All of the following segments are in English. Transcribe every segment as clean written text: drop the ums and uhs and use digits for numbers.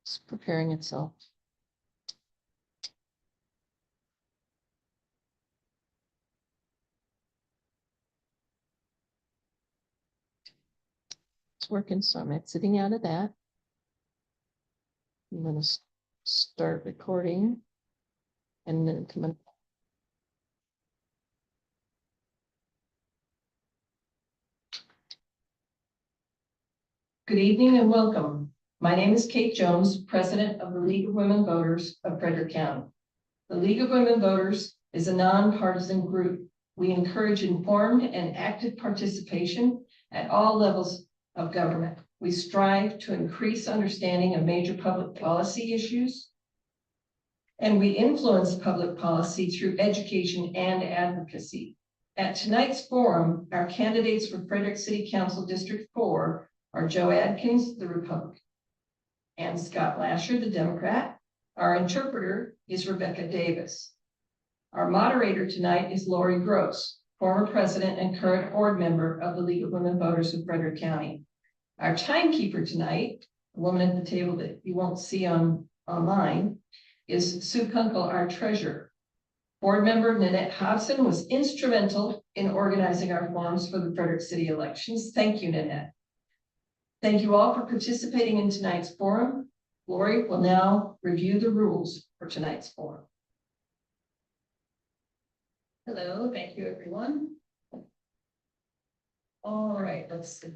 It's preparing itself. It's working, so I'm exiting out of that. I'm going to start recording and then come in. Good evening and welcome. My name is Kate Jones, President of the League of Women Voters of Frederick County. The League of Women Voters is a nonpartisan group. We encourage informed and active participation at all levels of government. We strive to increase understanding of major public policy issues, and we influence public policy through education and advocacy. At tonight's forum, our candidates for Frederick City Council District 4 are Joe Adkins, the Republican, and Scott Lasher, the Democrat. Our interpreter is Rebecca Davis. Our moderator tonight is Lori Gross, former president and current board member of the League of Women Voters of Frederick County. Our timekeeper tonight, the woman at the table that you won't see online, is Sue Kunkel, our treasurer. Board member Nanette Hobson was instrumental in organizing our forums for the Frederick City elections. Thank you, Nanette. Thank you all for participating in tonight's forum. Lori will now review the rules for tonight's forum. Hello, thank you, everyone. All right, let's see.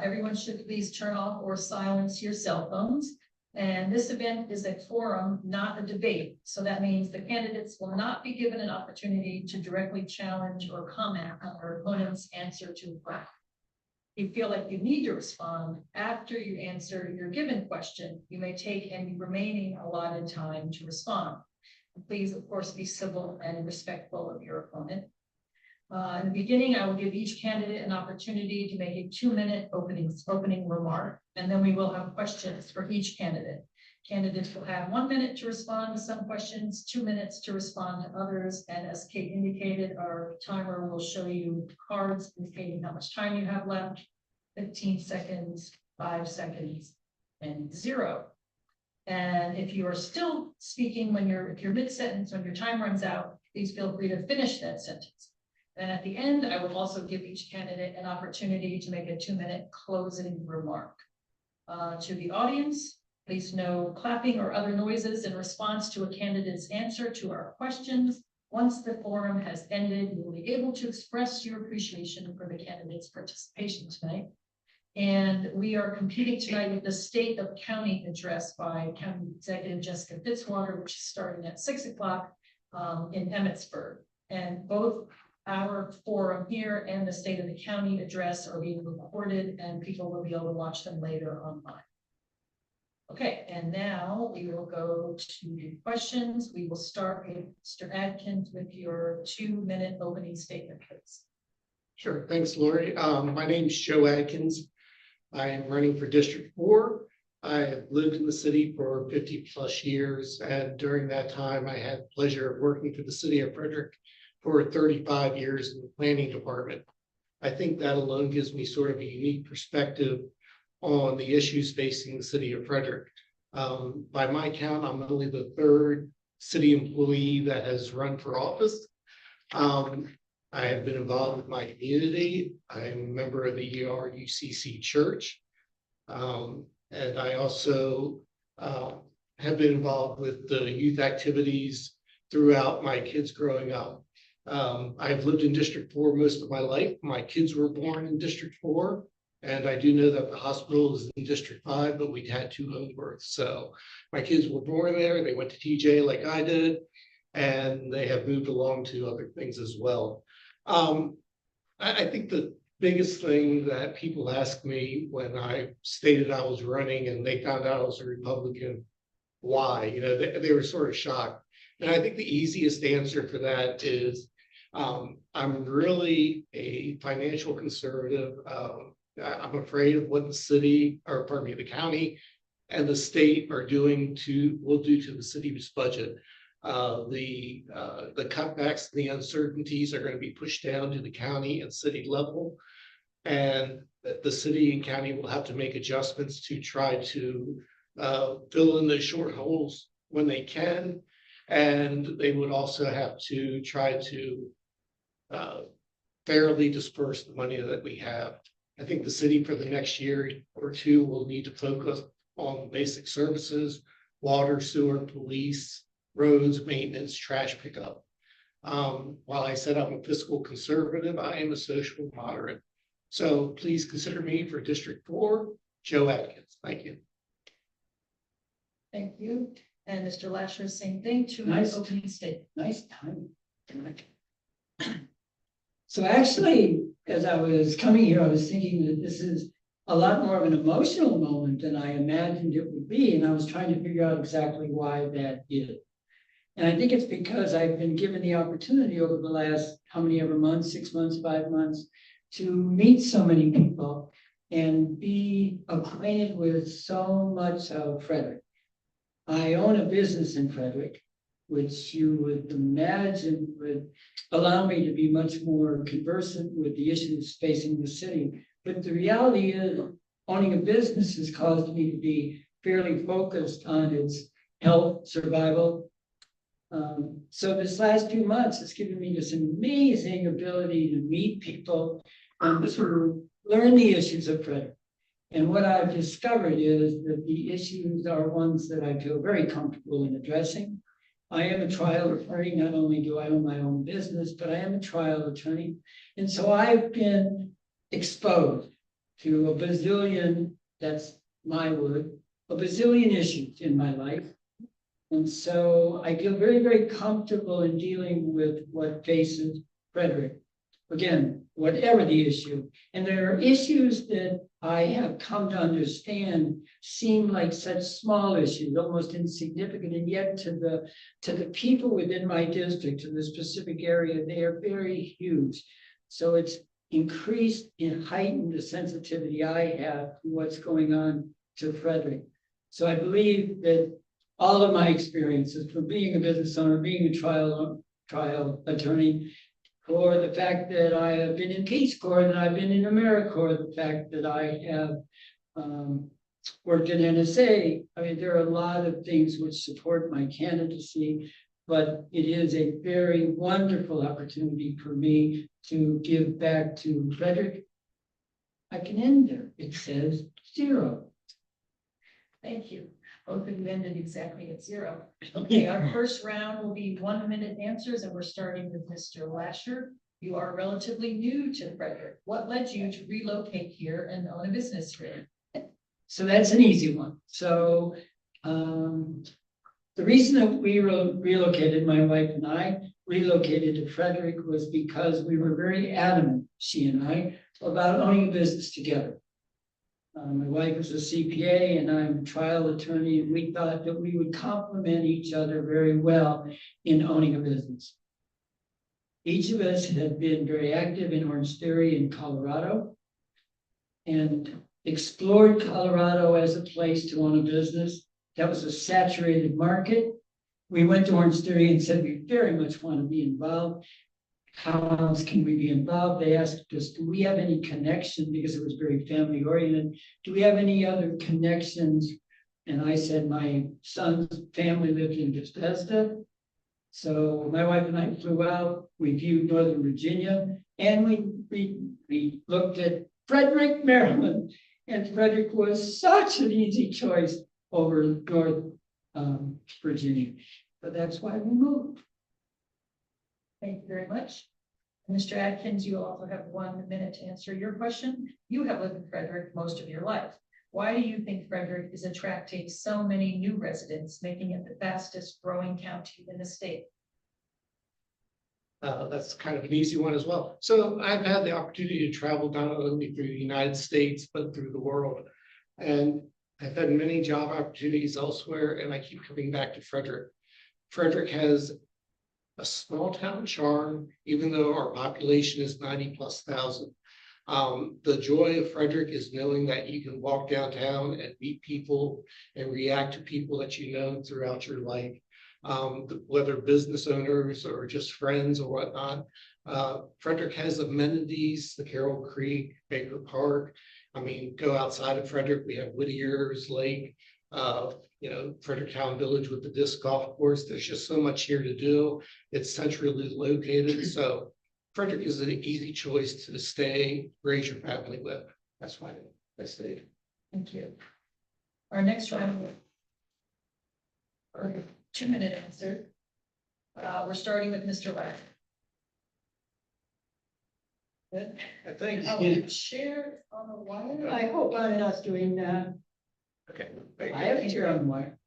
Everyone should please turn off or silence your cell phones. And this event is a forum, not a debate. So that means the candidates will not be given an opportunity to directly challenge or comment on their opponent's answer to a question. If you feel like you need to respond after you answer your given question, you may take any remaining allotted time to respond. Please, of course, be civil and respectful of your opponent. In the beginning, I will give each candidate an opportunity to make a 2-minute opening remark, and then we will have questions for each candidate. Candidates will have 1 minute to respond to some questions, 2 minutes to respond to others, and as Kate indicated, our timer will show you cards indicating how much time you have left: 15 seconds, 5 seconds, and 0. And if you are still speaking if you're mid-sentence, when your time runs out, please feel free to finish that sentence. And at the end, I will also give each candidate an opportunity to make a 2-minute closing remark. To the audience, please no clapping or other noises in response to a candidate's answer to our questions. Once the forum has ended, you will be able to express your appreciation for the candidate's participation tonight. And we are competing tonight with the State of County address by County Executive Jessica Fitzwater, which is starting at 6 o'clock in Emmitsburg. And both our forum here and the State of the County address are being recorded, and people will be able to watch them later online. Okay, and now we will go to the questions. We will start with Mr. Adkins with your 2-minute opening statement, please. Sure, thanks, Lori. My name is Joe Adkins. I am running for District 4. I have lived in the city for 50 plus years, and during that time, I had the pleasure of working for the city of Frederick for 35 years in the planning department. I think that alone gives me sort of a unique perspective on the issues facing the city of Frederick. By my count, I'm only the 3rd city employee that has run for office. I have been involved with my community. I'm a member of the ERUCC Church. And I also have been involved with the youth activities throughout my kids growing up. I've lived in District 4 most of my life. My kids were born in District 4, and I do know that the hospital is in District 5, but we had 2 home births. So my kids were born there. They went to TJ like I did, and they have moved along to other things as well. I think the biggest thing that people ask me when I stated I was running and they found out I was a Republican, why? You know, they were sort of shocked. And I think the easiest answer for that is I'm really a financial conservative. I'm afraid of what the city, or pardon me, the county and the state are will do to the city's budget. The cutbacks, the uncertainties are going to be pushed down to the county and city level. And the city and county will have to make adjustments to try to fill in the short holes when they can. And they would also have to try to fairly disperse the money that we have. I think the city for the next year or two will need to focus on basic services, water, sewer, police, roads, maintenance, trash pickup. While I said I'm a fiscal conservative, I am a social moderate. So please consider me for District 4, Joe Adkins. Thank you. Thank you. And Mr. Lasher, same thing, Nice. opening statement. Nice time. So actually, as I was coming here, I was thinking that this is a lot more of an emotional moment than I imagined it would be. And I was trying to figure out exactly why that is. And I think it's because I've been given the opportunity over the last, how many ever months, 6 months, 5 months, to meet so many people and be acquainted with so much of Frederick. I own a business in Frederick, which you would imagine would allow me to be much more conversant with the issues facing the city. But the reality is, owning a business has caused me to be fairly focused on its health, survival. So this last few months has given me this amazing ability to meet people and to learn the issues of Frederick. And what I've discovered is that the issues are ones that I feel very comfortable in addressing. I am a trial attorney. Not only do I own my own business, but I am a trial attorney. And so I've been exposed to a bazillion, that's my word, a bazillion issues in my life. And so I feel very, very comfortable in dealing with what faces Frederick. Again, whatever the issue. And there are issues that I have come to understand seem like such small issues, almost insignificant, and yet to the people within my district, to the specific area, they are very huge. So it's increased and heightened the sensitivity I have to what's going on to Frederick. So I believe that all of my experiences, from being a business owner, being a trial attorney, for the fact that I have been in Peace Corps, that I've been in AmeriCorps, the fact that I have worked in NSA. I mean, there are a lot of things which support my candidacy, but it is a very wonderful opportunity for me to give back to Frederick. I can end there. It says 0. Thank you. Both of you ended exactly at 0. Okay, our first round will be 1-minute answers, and we're starting with Mr. Lasher. You are relatively new to Frederick. What led you to relocate here and own a business here? So that's an easy one. So the reason that we relocated, my wife and I relocated to Frederick, was because we were very adamant, she and I, about owning a business together. My wife is a CPA and I'm a trial attorney, and we thought that we would complement each other very well in owning a business. Each of us had been very active in Orange Theory in Colorado and explored Colorado as a place to own a business. That was a saturated market. We went to Orange Theory and said, we very much want to be involved. How else can we be involved? They asked us, do we have any connection? Because it was very family oriented. Do we have any other connections? And I said, my son's family lived in Bethesda. So my wife and I flew out, we viewed Northern Virginia, and we looked at Frederick, Maryland. And Frederick was such an easy choice over North Virginia. But that's why we moved. Thank you very much. Mr. Adkins, you also have 1 minute to answer your question. You have lived in Frederick most of your life. Why do you think Frederick is attracting so many new residents, making it the fastest growing county in the state? That's kind of an easy one as well. So I've had the opportunity to travel not only through the United States, but through the world. And I've had many job opportunities elsewhere, and I keep coming back to Frederick. Frederick has a small town charm, even though our population is 90,000+. The joy of Frederick is knowing that you can walk downtown and meet people and react to people that you know throughout your life. whether business owners or just friends or whatnot. Frederick has amenities, the Carroll Creek, Baker Park. I mean, go outside of Frederick, we have Whittier's Lake, Fredericktown Village with the disc golf course. There's just so much here to do. It's centrally located, so Frederick is an easy choice to stay, raise your family with. That's why I stayed. Thank you. Our next round. Or 2-minute answer. We're starting with Mr. Lasher. Good. I think, Share on the wire. I hope I'm not doing that. Okay. I have a chair on the wire.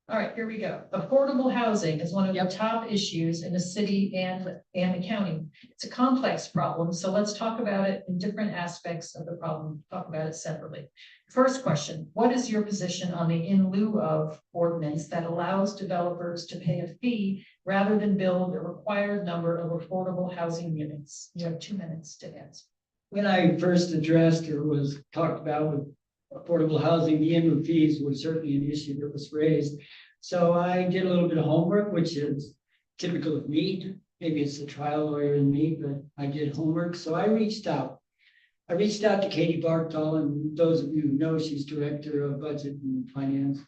All right, here we go. Affordable housing is one of the top issues in the city and the county. It's a complex problem, so let's talk about it in different aspects of the problem, talk about it separately. First question, what is your position on the in lieu of ordinance that allows developers to pay a fee rather than build a required number of affordable housing units? You have 2 minutes to answer. When I first addressed or was talked about with affordable housing, the in lieu fees was certainly an issue that was raised. So I did a little bit of homework, which is typical of me. Maybe it's the trial lawyer in me, but I did homework. So I reached out. I reached out to Katie Barkdahl, and those of you who know, she's director of budget and finance.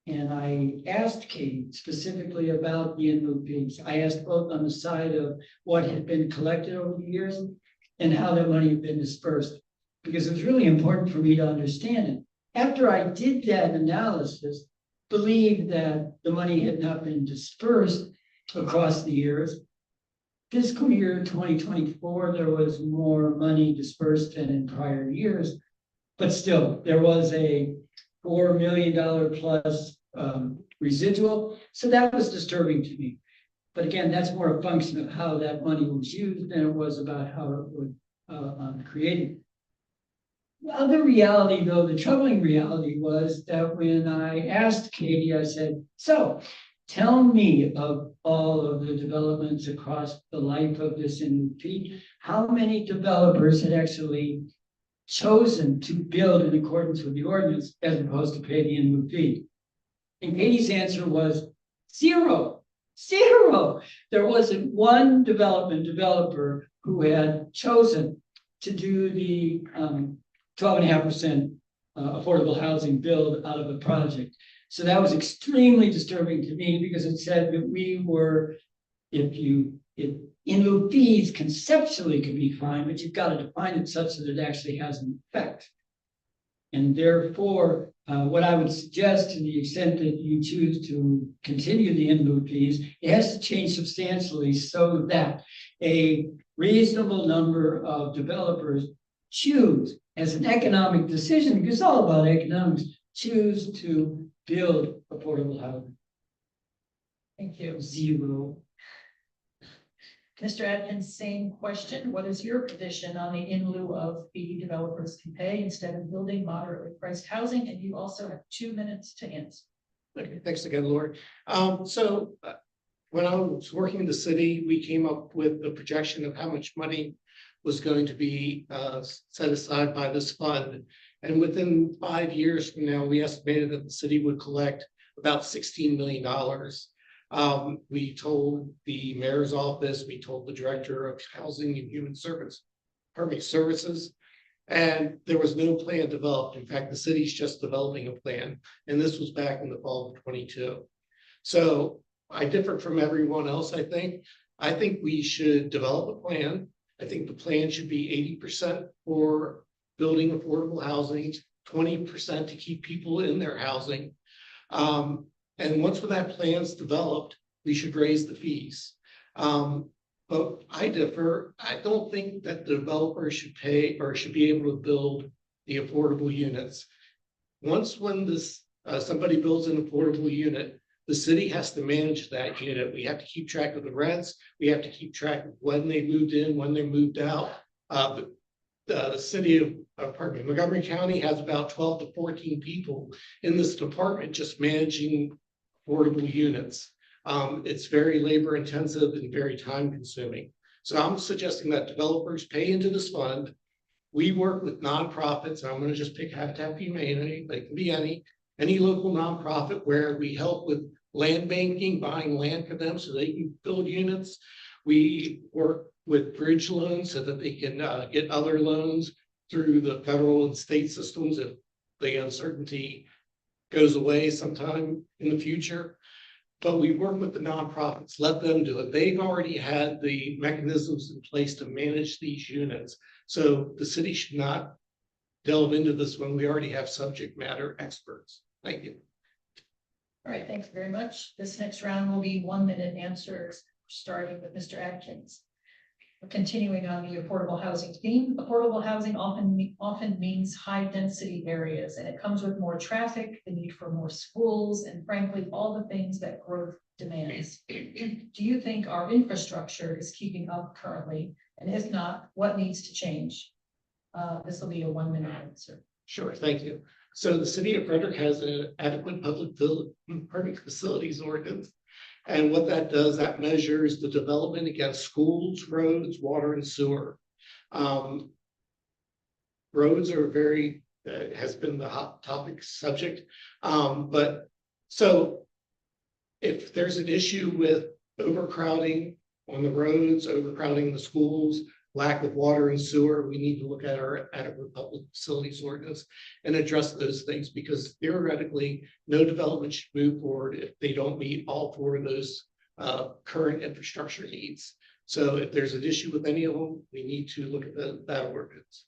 And I asked Katie specifically about the in lieu fees. I asked both on the side of what had been collected over the years and how that money had been dispersed, because it was really important for me to understand it. After I did that analysis, believed that the money had not been dispersed across the years. Fiscal year 2024, there was more money dispersed than in prior years, but still there was a $4 million plus residual. So that was disturbing to me. But again, that's more a function of how that money was used than it was about how it was created. The other reality, though, the troubling reality was that when I asked Katie, I said, so tell me of all of the developments across the life of this NUP, how many developers had actually chosen to build in accordance with the ordinance as opposed to pay the NUP? And Katie's answer was zero. There wasn't one developer who had chosen to do the 12.5% affordable housing build out of a project. So that was extremely disturbing to me because it said that we were, if in lieu fees conceptually could be fine, but you've got to define it such that it actually has an effect. And therefore, what I would suggest, to the extent that you choose to continue the in lieu fees, it has to change substantially so that a reasonable number of developers choose, as an economic decision, because it's all about economics, choose to build affordable housing. Thank you. Zero. Mr. Adkins, same question. What is your position on the in lieu of fee developers can pay instead of building moderately priced housing? And you also have 2 minutes to answer. Okay, thanks again, Lori. When I was working in the city, we came up with a projection of how much money was going to be set aside by this fund. And within 5 years from now, we estimated that the city would collect about $16 million. We told the mayor's office, we told the director of housing and human services, and there was no plan developed. In fact, the city's just developing a plan, and this was back in the fall of 22. So I differ from everyone else. I think we should develop a plan. I think the plan should be 80% for building affordable housing, 20% to keep people in their housing. And once that plan's developed, we should raise the fees. But I differ. I don't think that the developer should pay or should be able to build the affordable units. When somebody builds an affordable unit, the city has to manage that unit. We have to keep track of the rents. We have to keep track of when they moved in, when they moved out. The city of Montgomery County has about 12 to 14 people in this department just managing affordable units. It's very labor intensive and very time consuming. So I'm suggesting that developers pay into this fund. We work with nonprofits. I'm going to just pick Habitat for Humanity. They can be any local nonprofit where we help with land banking, buying land for them so they can build units. We work with bridge loans so that they can get other loans through the federal and state systems if the uncertainty goes away sometime in the future. But we work with the nonprofits, let them do it. They've already had the mechanisms in place to manage these units. So the city should not delve into this when we already have subject matter experts. Thank you. All right, thanks very much. This next round will be 1-minute answers, starting with Mr. Adkins. Continuing on the affordable housing theme, affordable housing often means high density areas, and it comes with more traffic, the need for more schools, and frankly, all the things that growth demands. Do you think our infrastructure is keeping up currently? And if not, what needs to change? This will be a 1-minute answer. Sure, thank you. So the city of Frederick has an adequate public facilities ordinance. And what that does, that measures the development against schools, roads, water, and sewer. Roads are very, has been the hot topic subject. But so if there's an issue with overcrowding on the roads, overcrowding in the schools, lack of water and sewer, we need to look at our adequate public facilities ordinance and address those things, because theoretically, no development should move forward if they don't meet all 4 of those current infrastructure needs. So if there's an issue with any of them, we need to look at that ordinance.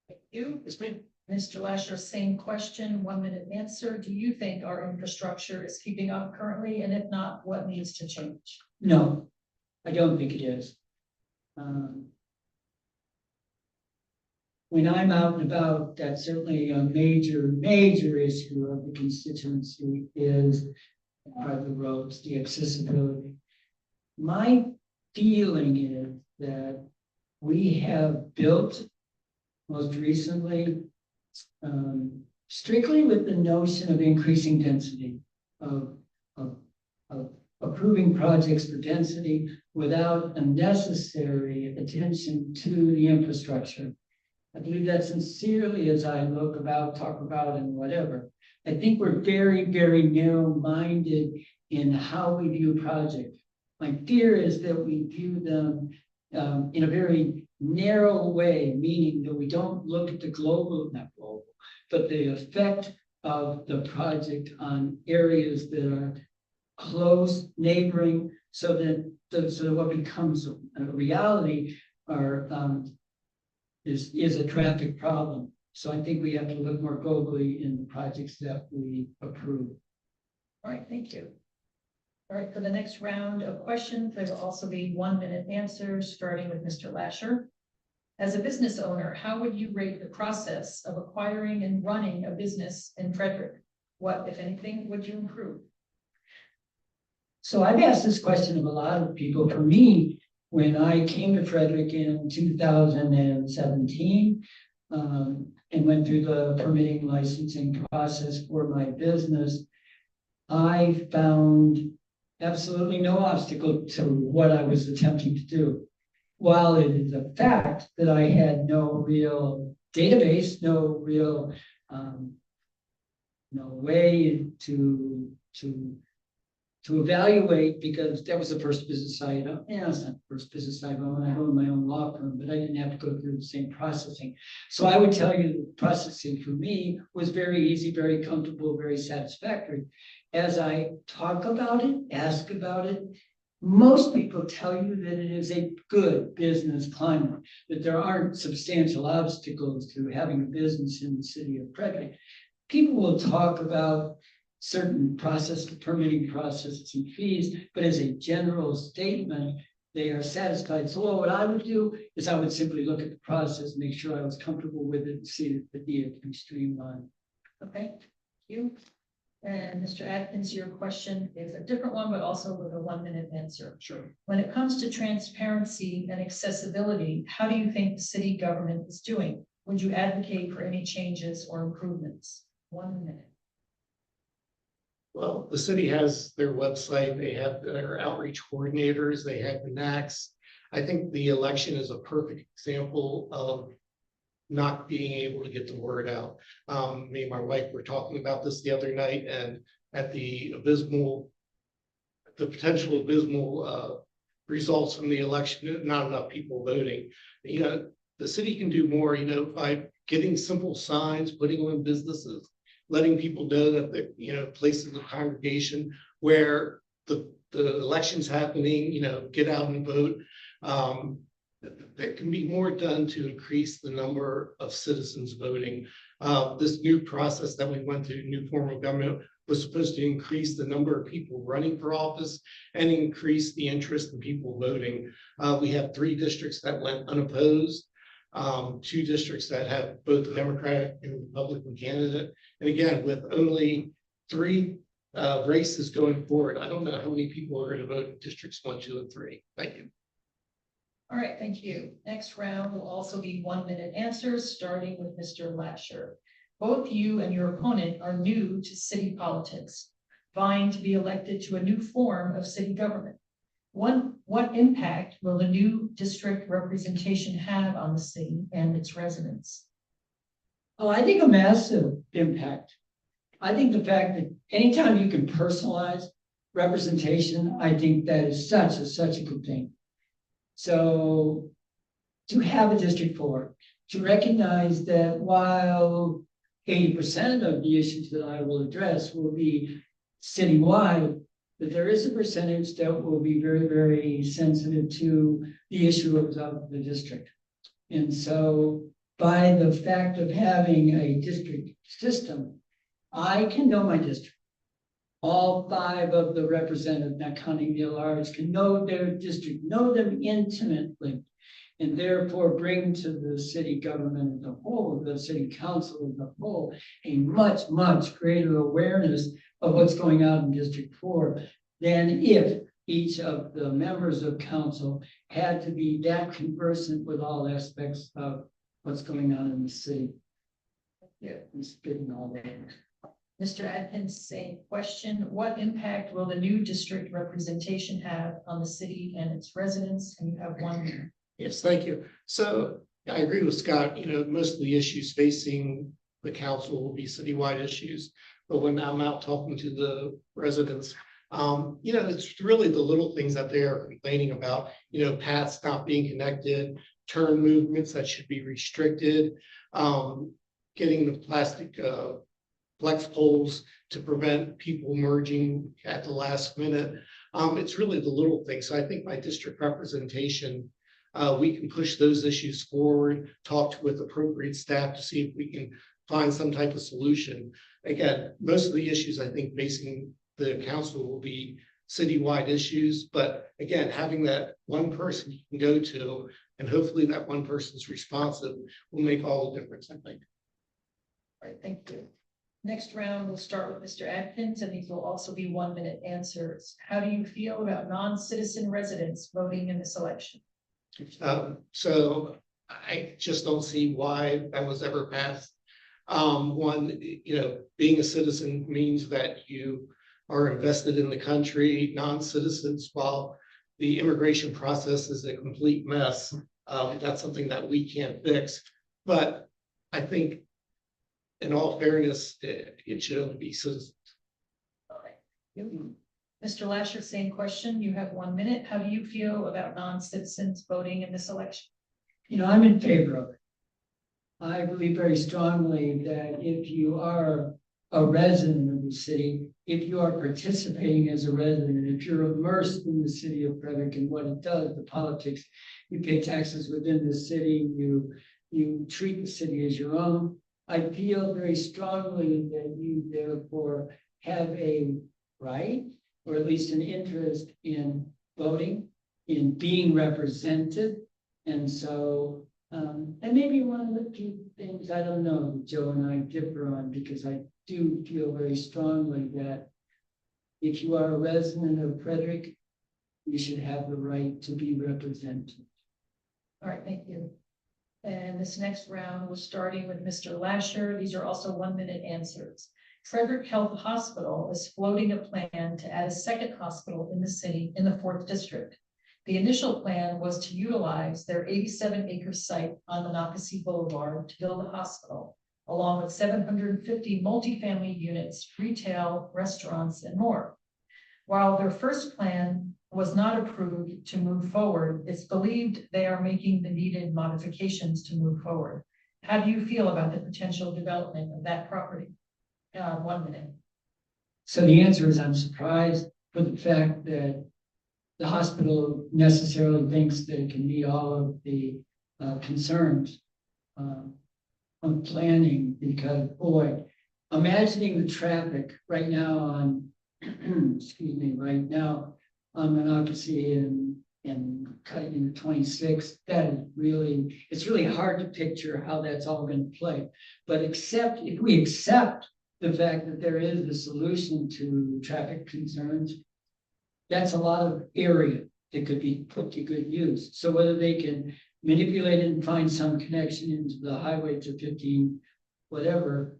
Thank you. Yes, ma'am. Mr. Lasher, same question, 1-minute answer. Do you think our infrastructure is keeping up currently? And if not, what needs to change? No, I don't think it is. When I'm out and about, that's certainly a major issue of the constituency is private roads, the accessibility. My feeling is that we have built most recently strictly with the notion of increasing density, of approving projects for density without a necessary attention to the infrastructure. I believe that sincerely as I look about, talk about, and whatever. I think we're very narrow-minded in how we view projects. My fear is that we view them in a very narrow way, meaning that we don't look at the global, not global, but the effect of the project on areas that are close, neighboring, so that what becomes a reality is a traffic problem. So I think we have to look more globally in the projects that we approve. All right, thank you. All right, for the next round of questions, there will also be 1-minute answers, starting with Mr. Lasher. As a business owner, how would you rate the process of acquiring and running a business in Frederick? What, if anything, would you improve? So I've asked this question of a lot of people. For me, when I came to Frederick in 2017 and went through the permitting licensing process for my business, I found absolutely no obstacle to what I was attempting to do. While it is a fact that I had no real database, no real no way to evaluate, because that was the first business I had. Yeah, it's not the first business I've owned. I owned my own law firm, but I didn't have to go through the same processing. So I would tell you the processing for me was very easy, very comfortable, very satisfactory. As I talk about it, ask about it, most people tell you that it is a good business climate, that there aren't substantial obstacles to having a business in the city of Frederick. People will talk about certain permitting processes and fees, but as a general statement, they are satisfied. So what I would do is I would simply look at the process, make sure I was comfortable with it, and see that it needed to be streamlined. Okay, thank you. And Mr. Adkins, your question is a different one, but also with a 1-minute answer. Sure. When it comes to transparency and accessibility, how do you think the city government is doing? Would you advocate for any changes or improvements? 1 minute. Well, the city has their website, they have their outreach coordinators, they have the NACs. I think the election is a perfect example of not being able to get the word out. Me and my wife were talking about this the other night, and at the potential abysmal results from the election, not enough people voting. The city can do more, by getting simple signs, putting them in businesses, letting people know that the, places of congregation where the election's happening, get out and vote. There can be more done to increase the number of citizens voting. This new process that we went through, new form of government, was supposed to increase the number of people running for office and increase the interest in people voting. We have 3 districts that went unopposed, 2 districts that have both a Democratic and Republican candidate. And again, with only 3 races going forward, I don't know how many people are going to vote in districts 1, 2, and 3. Thank you. All right, thank you. Next round will also be 1-minute answers, starting with Mr. Lasher. Both you and your opponent are new to city politics, vying to be elected to a new form of city government. What impact will the new district representation have on the city and its residents? Oh, I think a massive impact. I think the fact that anytime you can personalize representation, I think that is such a good thing. So to have a District 4, to recognize that while 80% of the issues that I will address will be citywide, that there is a percentage that will be very, very sensitive to the issue of the district. And so by the fact of having a district system, I can know my district. All 5 of the representatives, not counting the LRs, can know their district, know them intimately, and therefore bring to the city government as a whole, the city council as a whole, a much, much greater awareness of what's going on in District 4 than if each of the members of council had to be that conversant with all aspects of what's going on in the city. Yeah, I'm spitting all that. Mr. Adkins, same question. What impact will the new district representation have on the city and its residents? And you have 1 minute. Yes, thank you. So I agree with Scott. Most of the issues facing the council will be citywide issues. But when I'm out talking to the residents, it's really the little things that they are complaining about, paths not being connected, turn movements that should be restricted, getting the plastic flex poles to prevent people merging at the last minute. It's really the little things. So I think by district representation, we can push those issues forward, talk with appropriate staff to see if we can find some type of solution. Again, most of the issues I think facing the council will be citywide issues, but again, having that one person you can go to, and hopefully that one person's responsive, will make all the difference, I think. All right, thank you. Next round, we'll start with Mr. Adkins, and these will also be 1-minute answers. How do you feel about non-citizen residents voting in this election? So I just don't see why that was ever passed. One, being a citizen means that you are invested in the country. Non-citizens, while the immigration process is a complete mess, that's something that we can't fix. But I think, in all fairness, it should only be citizens. All right. Mr. Lasher, same question. You have 1 minute. How do you feel about non-citizens voting in this election? I'm in favor of it. I believe very strongly that if you are a resident of the city, if you are participating as a resident, if you're immersed in the city of Frederick and what it does, the politics, you pay taxes within the city, you treat the city as your own. I feel very strongly that you therefore have a right, or at least an interest in voting, in being represented. And so, and maybe one of the few things, I don't know, Joe and I differ on, because I do feel very strongly that if you are a resident of Frederick, you should have the right to be represented. All right, thank you. And this next round, we're starting with Mr. Lasher. These are also 1-minute answers. Frederick Health Hospital is floating a plan to add a second hospital in the city in the 4th district. The initial plan was to utilize their 87-acre site on Monocacy Boulevard to build a hospital, along with 750 multifamily units, retail, restaurants, and more. While their first plan was not approved to move forward, it's believed they are making the needed modifications to move forward. How do you feel about the potential development of that property? 1 minute. So the answer is I'm surprised for the fact that the hospital necessarily thinks that it can meet all of the concerns on planning, because boy, imagining the traffic right now on, excuse me, right now on Monocacy and cutting into 26, that is really, it's really hard to picture how that's all going to play. But if we accept the fact that there is a solution to traffic concerns, that's a lot of area that could be put to good use. So whether they can manipulate it and find some connection into the highway to 15, whatever,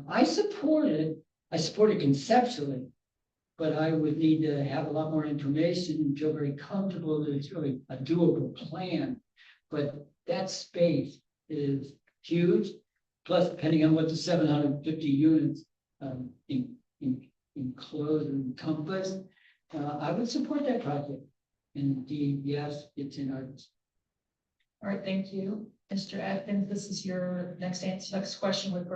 I support it. I support it conceptually, but I would need to have a lot more information and feel very comfortable that it's really a doable plan. But that space is huge. Plus, depending on what the 750 units enclose and encompass, I would support that project. And indeed, yes, it's in our. All right, thank you. Mr. Adkins, this is your next question with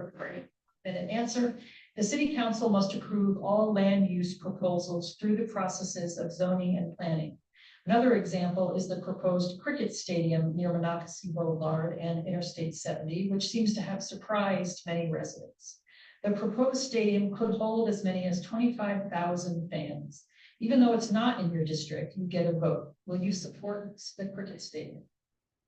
an answer. The city council must approve all land use proposals through the processes of zoning and planning. Another example is the proposed cricket stadium near Monocacy Boulevard and Interstate 70, which seems to have surprised many residents. The proposed stadium could hold as many as 25,000 fans. Even though it's not in your district, you get a vote. Will you support the cricket stadium?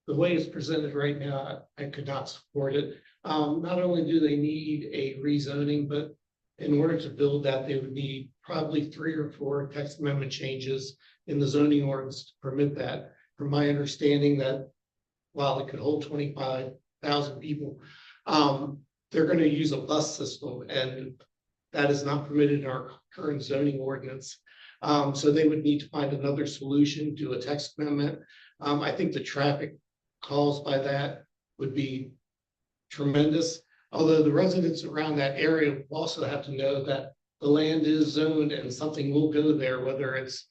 The way it's presented right now, I could not support it. Not only do they need a rezoning, but in order to build that, they would need probably 3 or 4 text amendment changes in the zoning ordinance to permit that. From my understanding that while it could hold 25,000 people, they're going to use a bus system, and that is not permitted in our current zoning ordinance. So they would need to find another solution, do a text amendment. I think the traffic caused by that would be tremendous. Although the residents around that area also have to know that the land is zoned and something will go there, whether it's,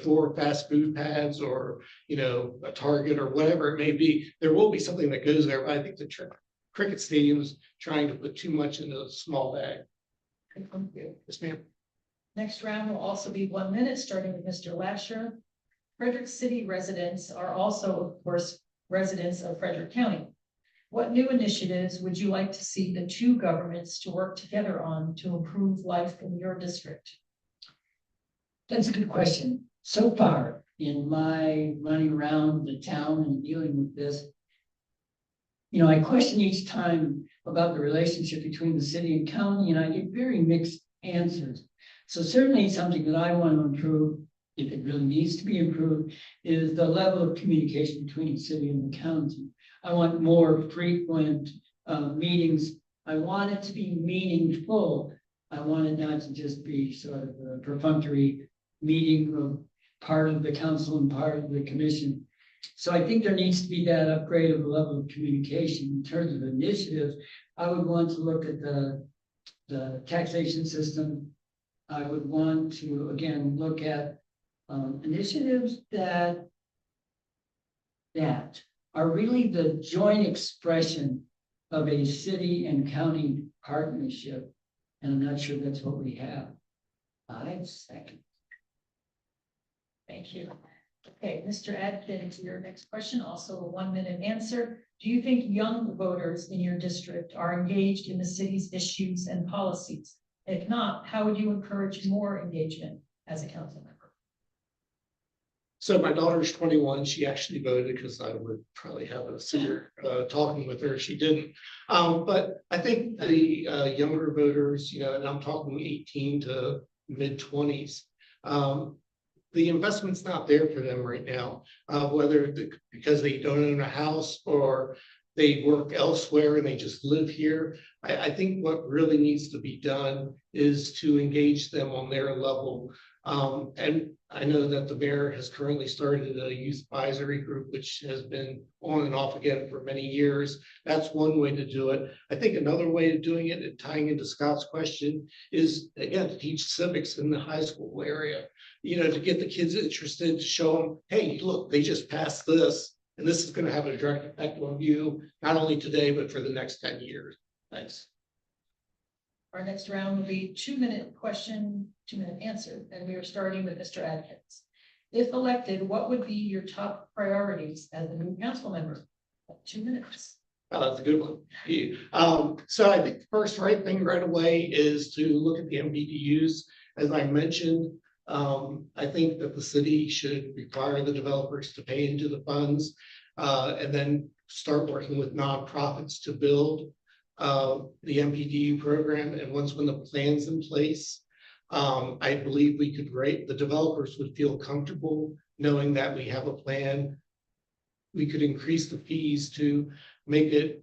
4 fast food pads or, a Target or whatever it may be. There will be something that goes there, but I think the cricket stadium is trying to put too much into a small bag. Thank you. Yes, ma'am. Next round will also be 1 minute, starting with Mr. Lasher. Frederick City residents are also, of course, residents of Frederick County. What new initiatives would you like to see the two governments to work together on to improve life in your district? That's a good question. So far, in my running around the town and dealing with this, I question each time about the relationship between the city and county, and I get very mixed answers. So certainly something that I want to improve, if it really needs to be improved, is the level of communication between the city and the county. I want more frequent meetings. I want it to be meaningful. I want it not to just be sort of a perfunctory meeting of part of the council and part of the commission. So I think there needs to be that upgrade of the level of communication. In terms of initiatives, I would want to look at the taxation system. I would want to, again, look at initiatives that are really the joint expression of a city and county partnership. And I'm not sure that's what we have. 5 seconds. Thank you. Okay, Mr. Adkins, your next question, also a 1 minute answer. Do you think young voters in your district are engaged in the city's issues and policies? If not, how would you encourage more engagement as a council member? So my daughter's 21. She actually voted because I would probably have a senior talking with her if she didn't. But I think the younger voters, and I'm talking 18 to mid 20s, the investment's not there for them right now, because they don't own a house or they work elsewhere and they just live here. I think what really needs to be done is to engage them on their level. And I know that the mayor has currently started a youth advisory group, which has been on and off again for many years. That's one way to do it. I think another way of doing it, and tying into Scott's question, is again to teach civics in the high school area. You know, to get the kids interested, to show them, hey, look, they just passed this, and this is going to have a direct effect on you, not only today, but for the next 10 years. Thanks. Our next round will be 2-minute question, 2-minute answer, and we are starting with Mr. Adkins. If elected, what would be your top priorities as a new council member? 2 minutes. Oh, that's a good one. So I think the first right thing right away is to look at the MPDUs. As I mentioned, I think that the city should require the developers to pay into the funds and then start working with nonprofits to build the MPDU program. And once when the plan's in place, I believe we could rate, the developers would feel comfortable knowing that we have a plan. We could increase the fees to make it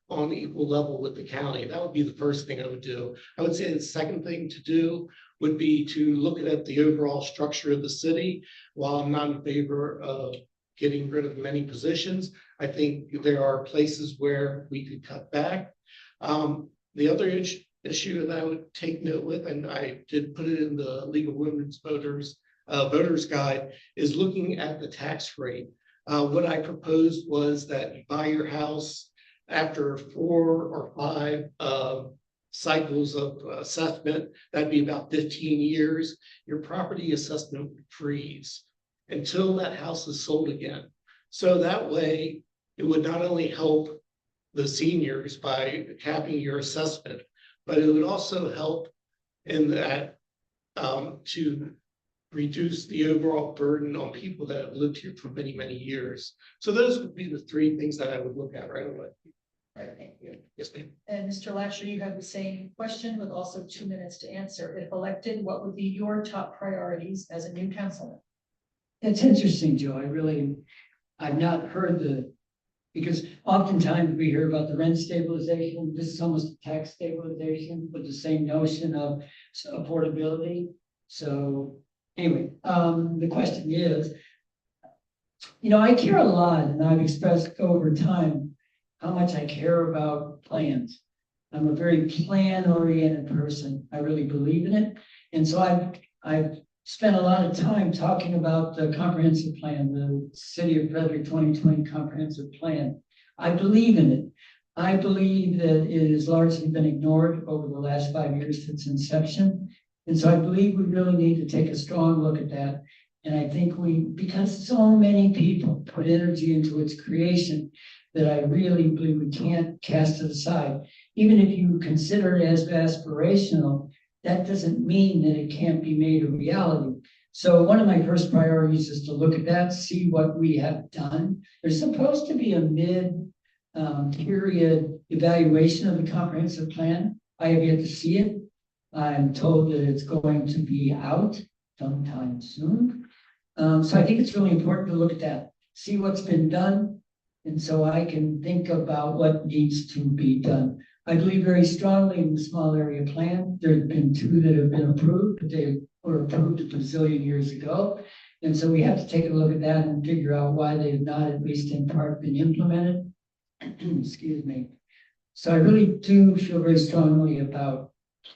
on equal level with the county. That would be the first thing I would do. I would say the second thing to do would be to look at the overall structure of the city. While I'm not in favor of getting rid of many positions, I think there are places where we could cut back. The other issue that I would take note with, and I did put it in the League of Women's Voters Guide, is looking at the tax rate. What I proposed was that you buy your house after 4 or 5 cycles of assessment, that'd be about 15 years, your property assessment would freeze until that house is sold again. So that way, it would not only help the seniors by capping your assessment, but it would also help in that to reduce the overall burden on people that have lived here for many, many years. So those would be the 3 things that I would look at right away. All right, thank you. Yes, ma'am. And Mr. Lasher, you have the same question with also 2 minutes to answer. If elected, what would be your top priorities as a new councilman? It's interesting, Joe. I've not heard because oftentimes we hear about the rent stabilization. This is almost a tax stabilization with the same notion of affordability. So anyway, the question is, I care a lot, and I've expressed over time how much I care about plans. I'm a very plan-oriented person. I really believe in it. And so I've spent a lot of time talking about the comprehensive plan, the City of Frederick 2020 comprehensive plan. I believe in it. I believe that it has largely been ignored over the last 5 years since inception. And so I believe we really need to take a strong look at that. And I think because so many people put energy into its creation, that I really believe we can't cast it aside. Even if you consider it as aspirational, that doesn't mean that it can't be made a reality. So one of my first priorities is to look at that, see what we have done. There's supposed to be a mid-period evaluation of the comprehensive plan. I have yet to see it. I'm told that it's going to be out sometime soon. So I think it's really important to look at that, see what's been done, and so I can think about what needs to be done. I believe very strongly in the small area plan. There have been 2 that have been approved, but they were approved a bazillion years ago. And so we have to take a look at that and figure out why they've not, at least in part, been implemented. Excuse me. So I really do feel very strongly about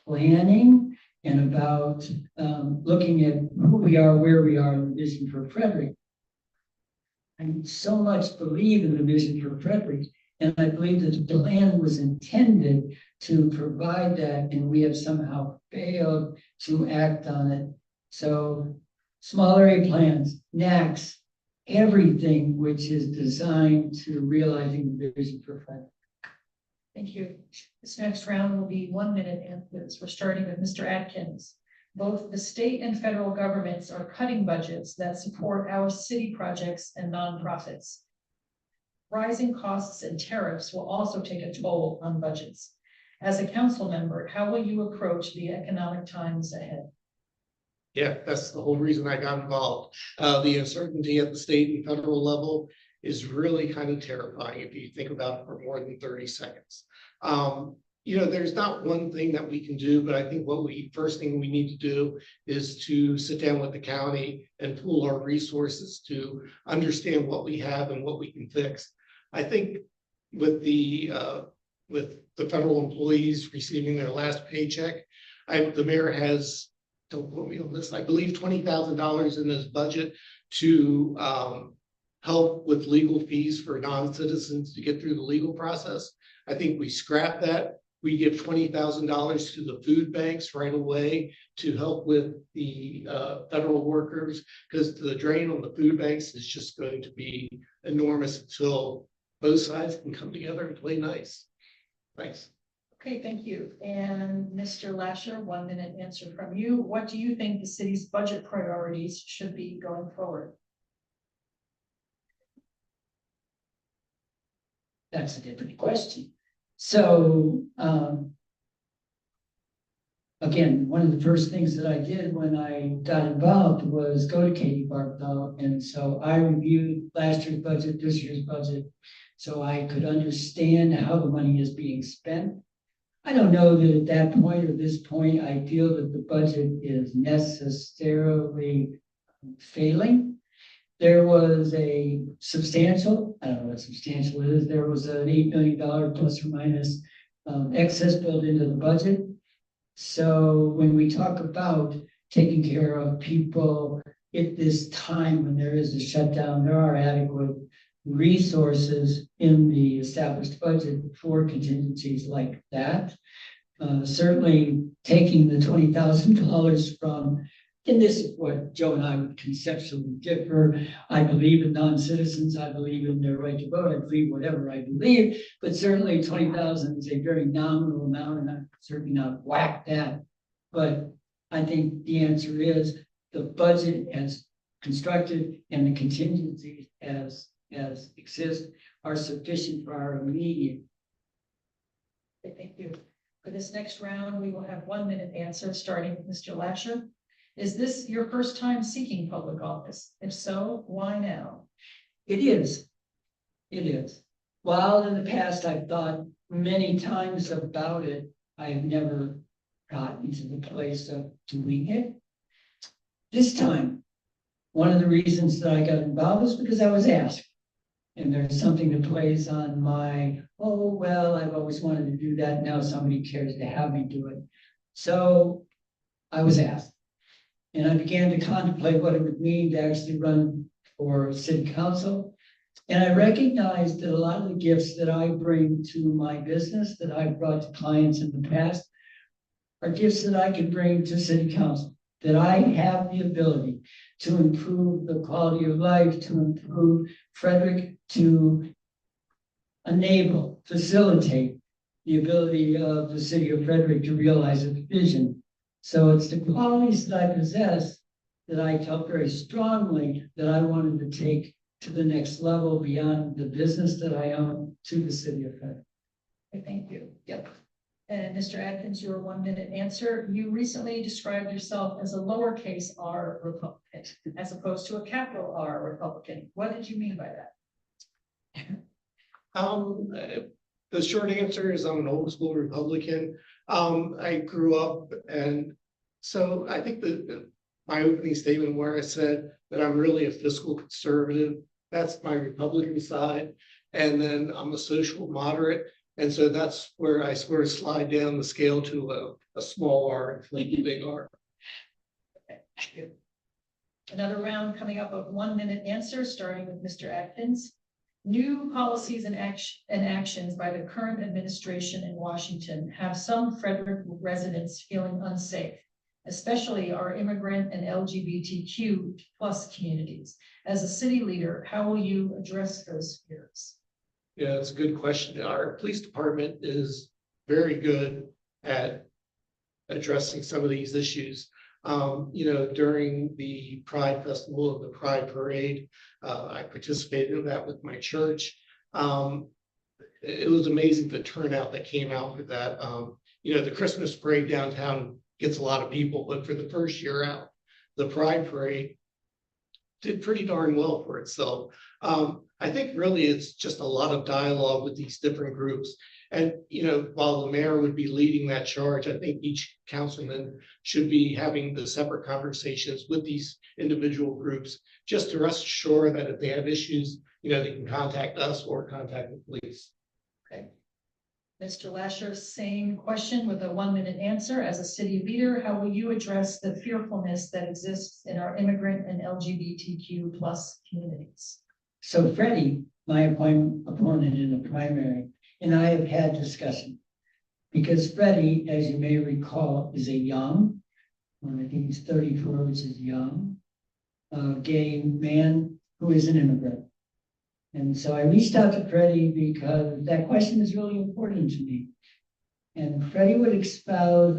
planning and about looking at who we are, where we are, and the vision for Frederick. I so much believe in the vision for Frederick, and I believe that the plan was intended to provide that, and we have somehow failed to act on it. So small area plans, NACs, everything which is designed to realizing the vision for Frederick. Thank you. This next round will be 1-minute answers. We're starting with Mr. Adkins. Both the state and federal governments are cutting budgets that support our city projects and nonprofits. Rising costs and tariffs will also take a toll on budgets. As a council member, how will you approach the economic times ahead? Yeah, that's the whole reason I got involved. The uncertainty at the state and federal level is really kind of terrifying if you think about it for more than 30 seconds. there's not one thing that we can do, but I think first thing we need to do is to sit down with the county and pool our resources to understand what we have and what we can fix. I think with the federal employees receiving their last paycheck, the mayor has, don't quote me on this, I believe $20,000 in his budget to help with legal fees for non-citizens to get through the legal process. I think we scrap that. We give $20,000 to the food banks right away to help with the federal workers, because the drain on the food banks is just going to be enormous until both sides can come together and play nice. Thanks. Okay, thank you. And Mr. Lasher, 1 minute answer from you. What do you think the city's budget priorities should be going forward? That's a different question. So, again, one of the first things that I did when I got involved was go to Katie Barthel. And so I reviewed last year's budget, this year's budget, so I could understand how the money is being spent. I don't know that at that point or this point, I feel that the budget is necessarily failing. There was a substantial, I don't know what substantial is, there was an $8 million plus or minus excess built into the budget. So when we talk about taking care of people at this time when there is a shutdown, there are adequate resources in the established budget for contingencies like that. Certainly taking the $20,000 from, and this is what Joe and I would conceptually differ. I believe in non-citizens. I believe in their right to vote. I believe whatever I believe, but certainly 20,000 is a very nominal amount, and I'm certainly not whack that. But I think the answer is the budget as constructed and the contingencies as exist are sufficient for our immediate. Okay, thank you. For this next round, we will have 1 minute answer, starting with Mr. Lasher. Is this your first time seeking public office? If so, why now? It is. It is. While in the past I've thought many times about it, I have never gotten to the place of doing it. This time, one of the reasons that I got involved is because I was asked. And there's something that plays on my, oh, well, I've always wanted to do that. Now somebody cares to have me do it. So I was asked. And I began to contemplate what it would mean to actually run for city council. And I recognized that a lot of the gifts that I bring to my business that I've brought to clients in the past are gifts that I can bring to city council, that I have the ability to improve the quality of life, to improve Frederick, to enable, facilitate the ability of the city of Frederick to realize its vision. So it's the qualities that I possess that I felt very strongly that I wanted to take to the next level beyond the business that I own to the city of Frederick. Okay, thank you. Yep. And Mr. Adkins, your 1 minute answer. You recently described yourself as a lowercase r Republican as opposed to a capital R Republican. What did you mean by that? The short answer is I'm an old school Republican. I grew up, and so I think that my opening statement where I said that I'm really a fiscal conservative, that's my Republican side. And then I'm a social moderate. And so that's where I sort of slide down the scale to a small r, like a big R. Okay, thank you. Another round coming up of 1 minute answers, starting with Mr. Adkins. New policies and actions by the current administration in Washington have some Frederick residents feeling unsafe, especially our immigrant and LGBTQ plus communities. As a city leader, how will you address those fears? Yeah, it's a good question. Our police department is very good at addressing some of these issues. During the Pride Festival of the Pride Parade, I participated in that with my church. It was amazing the turnout that came out with that. The Christmas parade downtown gets a lot of people, but for the first year out, the Pride Parade did pretty darn well for itself. I think really it's just a lot of dialogue with these different groups. And, while the mayor would be leading that charge, I think each councilman should be having the separate conversations with these individual groups, just to rest assured that if they have issues, they can contact us or contact the police. Okay. Mr. Lasher, same question with a 1-minute answer. As a city leader, how will you address the fearfulness that exists in our immigrant and LGBTQ plus communities? So Freddie, my opponent in the primary, and I have had discussion. Because Freddie, as you may recall, is a young, I think he's 34, which is young, gay man who is an immigrant. And so I reached out to Freddie because that question is really important to me. And Freddie would espouse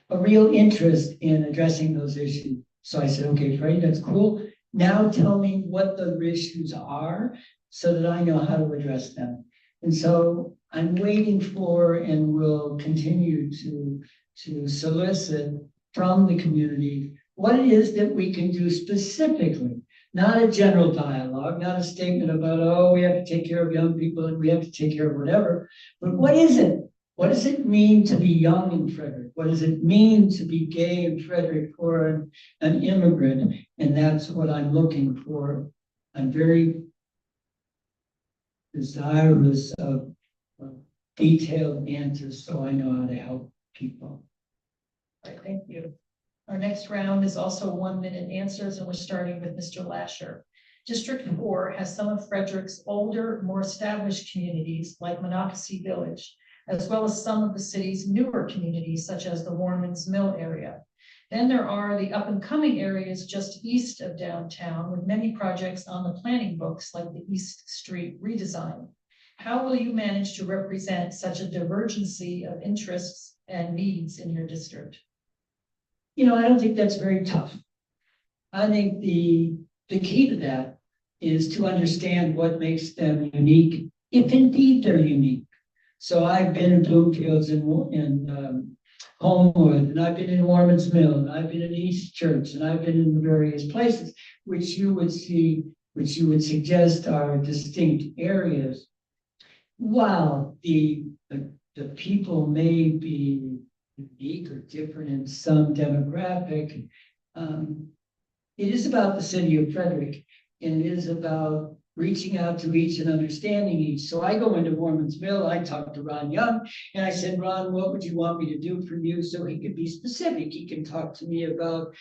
a real interest in addressing those issues. So I said, okay, Freddie, that's cool. Now tell me what the issues are so that I know how to address them. And so I'm waiting for and will continue to solicit from the community what it is that we can do specifically, not a general dialogue, not a statement about, oh, we have to take care of young people and we have to take care of whatever, but what is it? What does it mean to be young in Frederick? What does it mean to be gay in Frederick or an immigrant? And that's what I'm looking for. I'm very desirous of detailed answers so I know how to help people. All right, thank you. Our next round is also 1-minute answers, and we're starting with Mr. Lasher. District 4 has some of Frederick's older, more established communities like Monocacy Village, as well as some of the city's newer communities, such as the Warmans Mill area. Then there are the up-and-coming areas just east of downtown, with many projects on the planning books, like the East Street redesign. How will you manage to represent such a divergency of interests and needs in your district? I don't think that's very tough. I think the key to that is to understand what makes them unique, if indeed they're unique. So I've been in Bloomfields and Homewood, and I've been in Warman's Mill, and I've been in East Church, and I've been in the various places which you would suggest are distinct areas. While the people may be unique or different in some demographic, it is about the city of Frederick, and it is about reaching out to each and understanding each. So I go into Warman's Mill, I talked to Ron Young, and I said, Ron, what would you want me to do for you? So he could be specific. He can talk to me about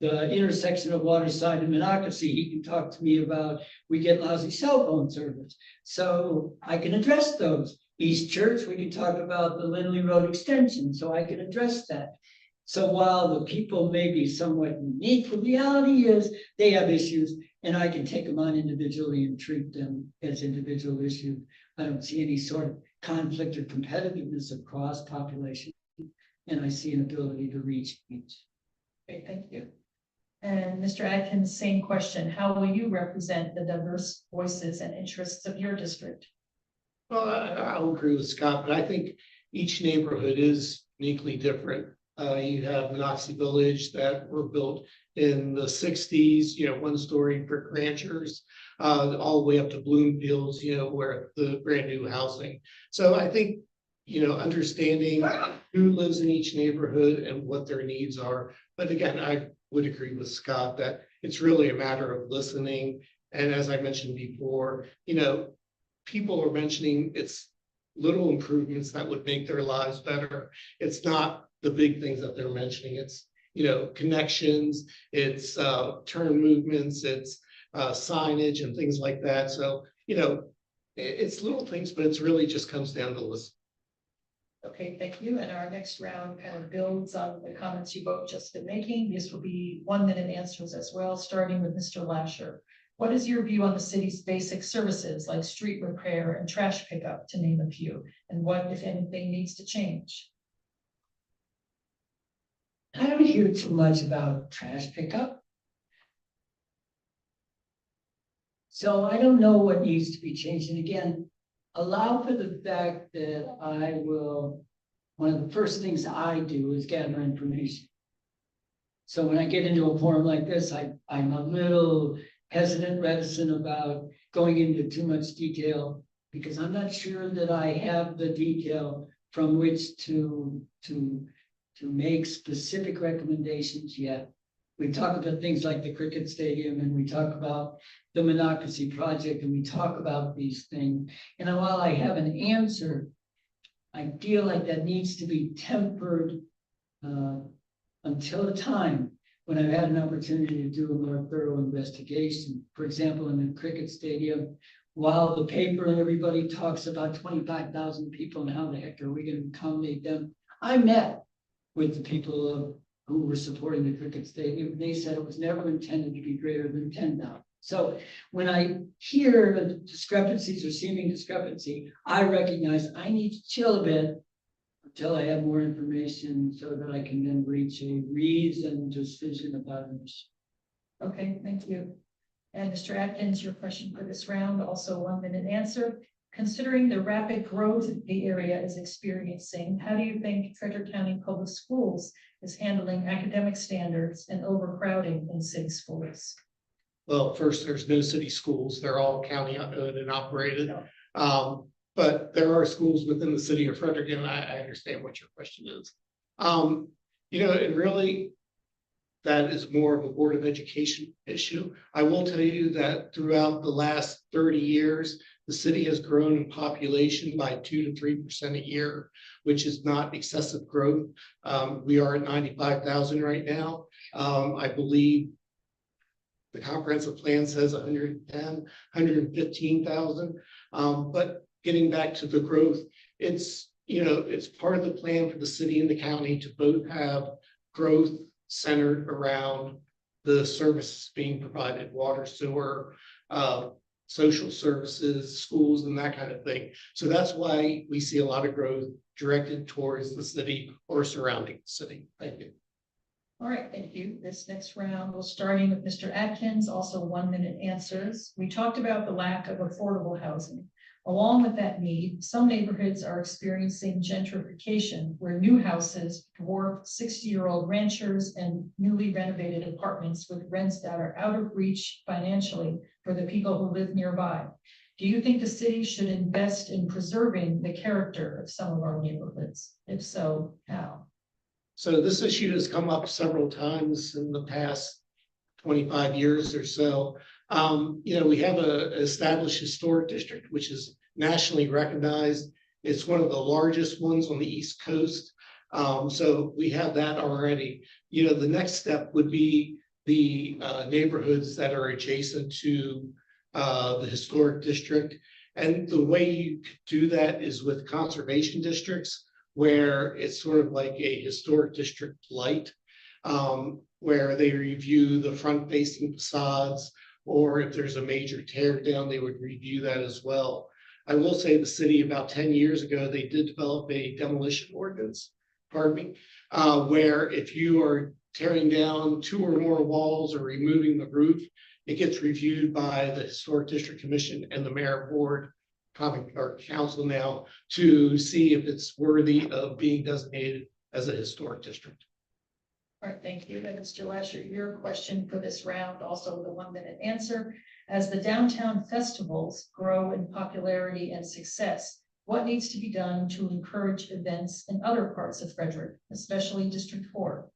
the intersection of Waterside and Monocacy. He can talk to me about, we get lousy cell phone service. So I can address those. East Church, we can talk about the Lindley Road extension, so I can address that. So while the people may be somewhat unique, the reality is they have issues, and I can take them on individually and treat them as individual issues. I don't see any sort of conflict or competitiveness across population, and I see an ability to reach each. Great, thank you. And Mr. Adkins, same question. How will you represent the diverse voices and interests of your district? Well, I'll agree with Scott, but I think each neighborhood is uniquely different. You have Monocacy Village that were built in the 60s, 1-story brick ranchers, all the way up to Bloomfields, where the brand new housing. So I think, understanding who lives in each neighborhood and what their needs are. But again, I would agree with Scott that it's really a matter of listening. And as I mentioned before, people are mentioning it's little improvements that would make their lives better. It's not the big things that they're mentioning. It's, connections, it's turn movements, it's signage and things like that. So, it's little things, but it's really just comes down to listen. Okay, thank you. And our next round kind of builds on the comments you both just been making. This will be 1-minute answers as well, starting with Mr. Lasher. What is your view on the city's basic services like street repair and trash pickup, to name a few, and what, if anything, needs to change? I don't hear too much about trash pickup. So I don't know what needs to be changed. And again, allow for the fact that one of the first things I do is gather information. So when I get into a forum like this, I'm a little hesitant, reticent about going into too much detail because I'm not sure that I have the detail from which to make specific recommendations yet. We talk about things like the cricket stadium and we talk about the Monocacy project and we talk about these things. And while I have an answer, I feel like that needs to be tempered until a time when I've had an opportunity to do a more thorough investigation. For example, in the cricket stadium, while the paper and everybody talks about 25,000 people and how the heck are we going to accommodate them, I met with the people who were supporting the cricket stadium. They said it was never intended to be greater than 10,000. So when I hear discrepancies or seeming discrepancy, I recognize I need to chill a bit until I have more information so that I can then reach a reasoned decision about it. Okay, thank you. And Mr. Adkins, your question for this round, also 1 minute answer. Considering the rapid growth the area is experiencing, how do you think Frederick County Public Schools is handling academic standards and overcrowding in city schools? Well, first, there's no city schools. They're all county owned and operated. But there are schools within the city of Frederick, and I understand what your question is. And really, that is more of a Board of Education issue. I will tell you that throughout the last 30 years, the city has grown in population by 2 to 3% a year, which is not excessive growth. We are at 95,000 right now. I believe the comprehensive plan says 110, 115,000. But getting back to the growth, it's part of the plan for the city and the county to both have growth centered around the services being provided, water, sewer, social services, schools, and that kind of thing. So that's why we see a lot of growth directed towards the city or surrounding the city. Thank you. All right, thank you. This next round, we'll starting with Mr. Adkins, also 1 minute answers. We talked about the lack of affordable housing. Along with that need, some neighborhoods are experiencing gentrification where new houses dwarf 60-year-old ranchers and newly renovated apartments with rents that are out of reach financially for the people who live nearby. Do you think the city should invest in preserving the character of some of our neighborhoods? If so, how? So this issue has come up several times in the past 25 years or so. We have an established historic district, which is nationally recognized. It's one of the largest ones on the East Coast. So we have that already. The next step would be the neighborhoods that are adjacent to the historic district. And the way you could do that is with conservation districts, where it's sort of like a historic district light, where they review the front facing facades, or if there's a major tear down, they would review that as well. I will say the city about 10 years ago, they did develop a demolition ordinance, where if you are tearing down 2 or more walls or removing the roof, it gets reviewed by the Historic District Commission and the Mayor Board or Council now to see if it's worthy of being designated as a historic district. All right, thank you. And Mr. Lasher, your question for this round, also the 1 minute answer. As the downtown festivals grow in popularity and success, what needs to be done to encourage events in other parts of Frederick, especially District 4?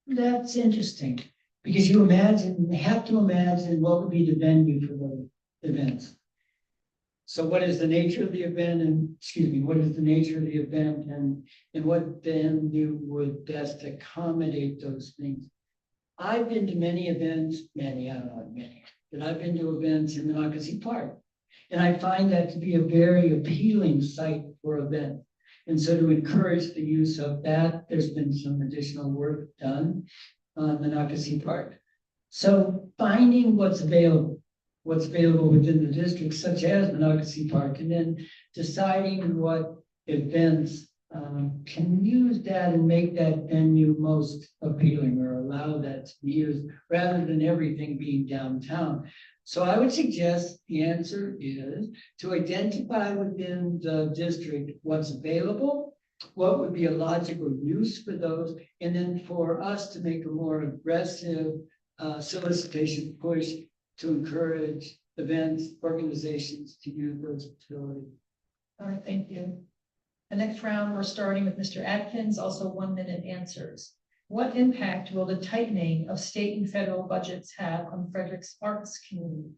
That's interesting, because you have to imagine what would be the venue for the events. So what is the nature of the event what is the nature of the event and what venue would best accommodate those things? I've been to many events, but I've been to events in Monocacy Park. And I find that to be a very appealing site for events. And so to encourage the use of that, there's been some additional work done on Monocacy Park. So finding what's available within the district, such as Monocacy Park, and then deciding what events can use that and make that venue most appealing or allow that to be used rather than everything being downtown. So I would suggest the answer is to identify within the district what's available what would be a logical use for those, and then for us to make a more aggressive solicitation push to encourage events, organizations to use those facilities. All right, thank you. The next round, we're starting with Mr. Adkins, also 1 minute answers. What impact will the tightening of state and federal budgets have on Frederick's arts community?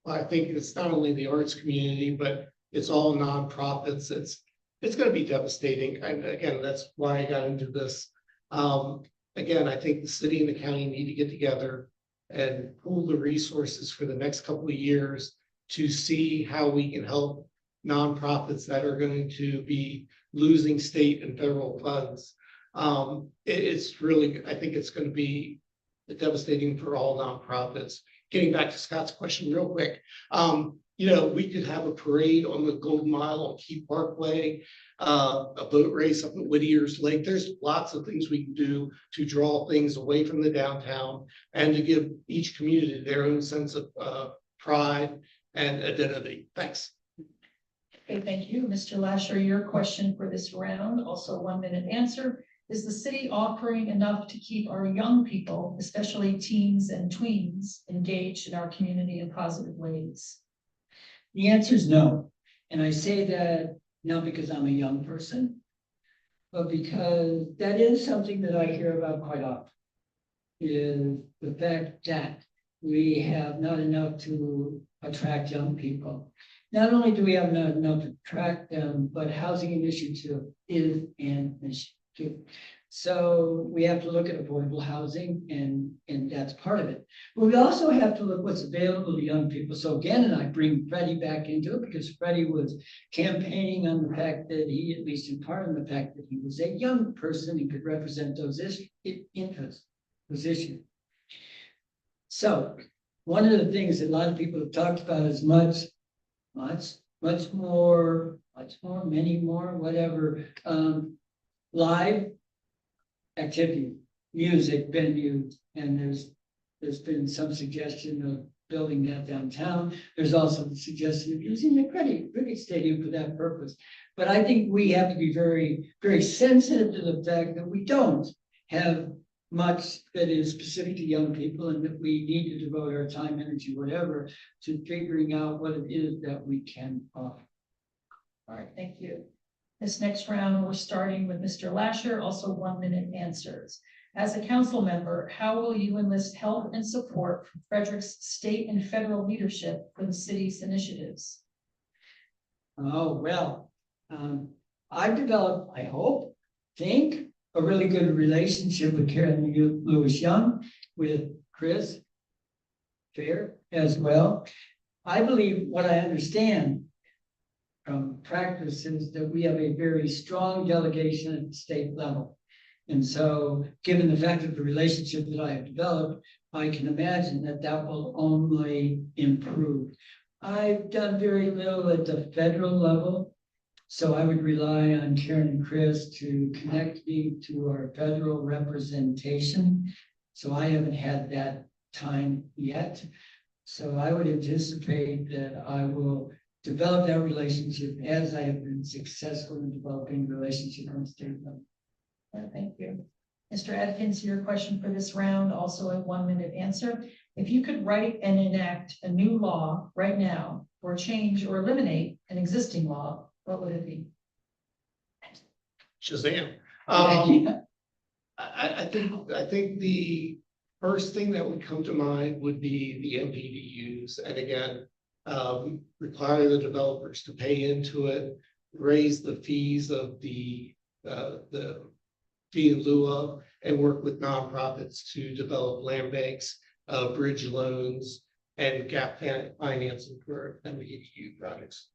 Well, I think it's not only the arts community, but it's all nonprofits. It's going to be devastating. And again, that's why I got into this. Again, I think the city and the county need to get together and pool the resources for the next couple of years to see how we can help nonprofits that are going to be losing state and federal funds. It's really, I think it's going to be devastating for all nonprofits. Getting back to Scott's question real quick, we could have a parade on the Golden Mile on Key Parkway, a boat race up at Whittier's Lake. There's lots of things we can do to draw things away from the downtown and to give each community their own sense of pride and identity. Thanks. Okay, thank you. Mr. Lasher, your question for this round, also 1 minute answer. Is the city offering enough to keep our young people, especially teens and tweens, engaged in our community in positive ways? The answer is no. And I say that not because I'm a young person, but because that is something that I hear about quite often, is the fact that we have not enough to attract young people. Not only do we have not enough to attract them, but housing initiative is an issue. So we have to look at affordable housing, and that's part of it. But we also have to look what's available to young people. So again, and I bring Freddie back into it because Freddie was campaigning on the fact that he, at least in part, on the fact that he was a young person and could represent those interests, positions. So one of the things that a lot of people have talked about is much more, many more, whatever, live activity, music, venues, and there's been some suggestion of building that downtown. There's also the suggestion of using the cricket stadium for that purpose. But I think we have to be very, very sensitive to the fact that we don't have much that is specific to young people, and that we need to devote our time, energy, whatever, to figuring out what it is that we can offer. All right, thank you. This next round, we're starting with Mr. Lasher, also 1 minute answers. As a council member, how will you enlist help and support from Frederick's state and federal leadership for the city's initiatives? Oh, well, I've developed, I think, a really good relationship with Karen Lewis Young, with Chris Fair as well. I believe what I understand from practice is that we have a very strong delegation at the state level. And so, given the fact of the relationship that I have developed, I can imagine that that will only improve. I've done very little at the federal level, so I would rely on Karen and Chris to connect me to our federal representation. So I haven't had that time yet. So I would anticipate that I will develop that relationship as I have been successful in developing relationship on the state level. Thank you. Mr. Adkins, your question for this round, also a 1 minute answer. If you could write and enact a new law right now, or change or eliminate an existing law, what would it be? Shazam. I think the first thing that would come to mind would be the MPDUs, and again, require the developers to pay into it, raise the fees of the fee in lieu of, and work with nonprofits to develop land banks, bridge loans, and gap financing for MPDU projects.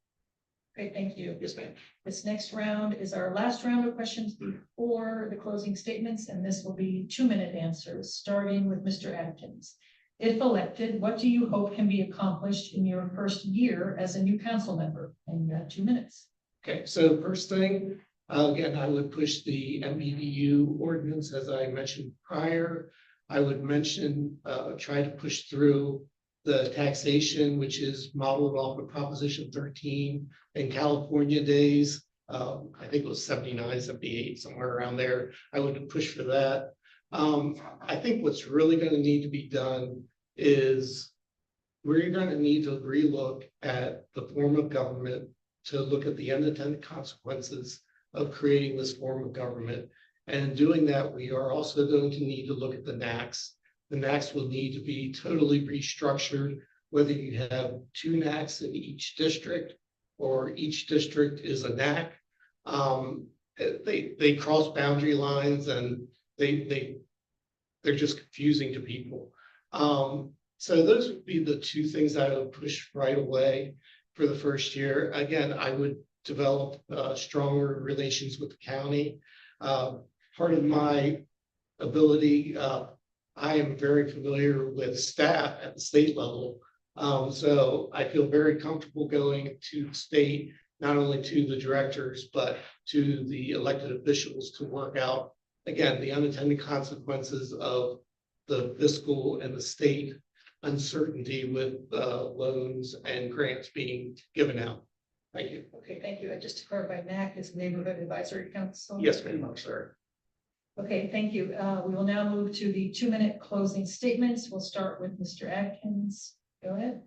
Great, thank you. Yes, ma'am. This next round is our last round of questions before the closing statements, and this will be 2 minute answers, starting with Mr. Adkins. If elected, what do you hope can be accomplished in your first year as a new council member? And you have 2 minutes. Okay, so first thing, again, I would push the MPDU ordinance, as I mentioned prior. I would mention, try to push through the taxation, which is modeled off of Proposition 13 in California days. I think it was 79, 78, somewhere around there. I would push for that. I think what's really going to need to be done is we're going to need to relook at the form of government to look at the unintended consequences of creating this form of government. And in doing that, we are also going to need to look at the NACs. The NACs will need to be totally restructured, whether you have 2 NACs in each district or each district is a NAC. They cross boundary lines and they're just confusing to people. So those would be the 2 things I would push right away for the first year. Again, I would develop stronger relations with the county. Part of my ability, I am very familiar with staff at the state level. So I feel very comfortable going to the state, not only to the directors, but to the elected officials to work out, again, the unintended consequences of the fiscal and the state uncertainty with loans and grants being given out. Thank you. Okay, thank you. And just to clarify, NAC is Neighborhood Advisory Council? Yes, ma'am, sir. Okay, thank you. We will now move to the 2-minute closing statements. We'll start with Mr. Adkins. Go ahead.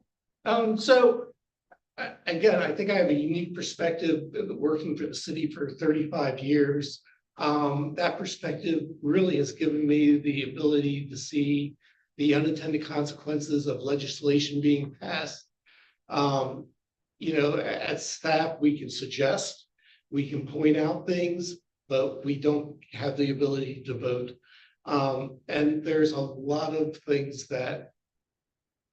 Again, I think I have a unique perspective working for the city for 35 years. That perspective really has given me the ability to see the unintended consequences of legislation being passed. As staff, we can suggest, we can point out things, but we don't have the ability to vote. And there's a lot of things that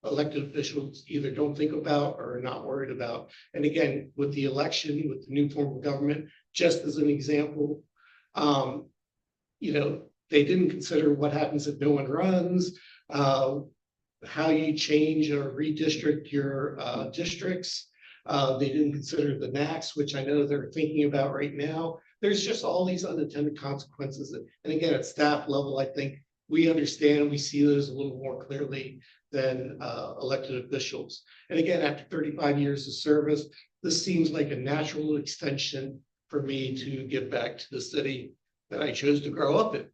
elected officials either don't think about or are not worried about. And again, with the election, with the new form of government, just as an example, they didn't consider what happens if no one runs, how you change or redistrict your districts. They didn't consider the NACs, which I know they're thinking about right now. There's just all these unintended consequences. And again, at staff level, I think we understand, we see those a little more clearly than elected officials. And again, after 35 years of service, this seems like a natural extension for me to give back to the city that I chose to grow up in.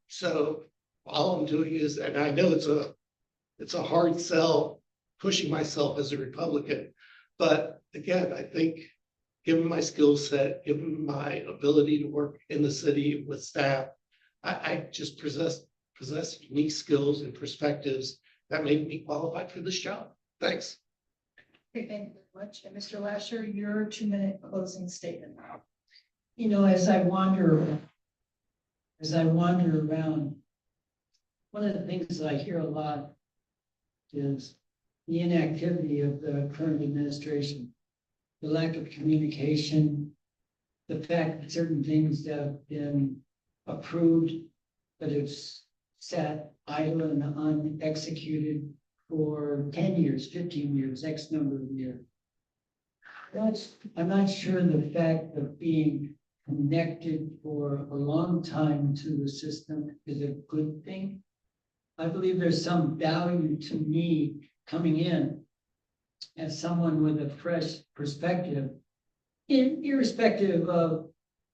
So all I'm doing is, and I know it's a hard sell pushing myself as a Republican, but again, I think given my skill set, given my ability to work in the city with staff, I just possess unique skills and perspectives that make me qualified for this job. Thanks. Okay, thank you very much. And Mr. Lasher, your 2-minute closing statement. As I wander around, one of the things that I hear a lot is the inactivity of the current administration, the lack of communication, the fact that certain things have been approved, but it's sat idle and unexecuted for 10 years, 15 years, X number of years. I'm not sure the fact of being connected for a long time to the system is a good thing. I believe there's some value to me coming in as someone with a fresh perspective, irrespective of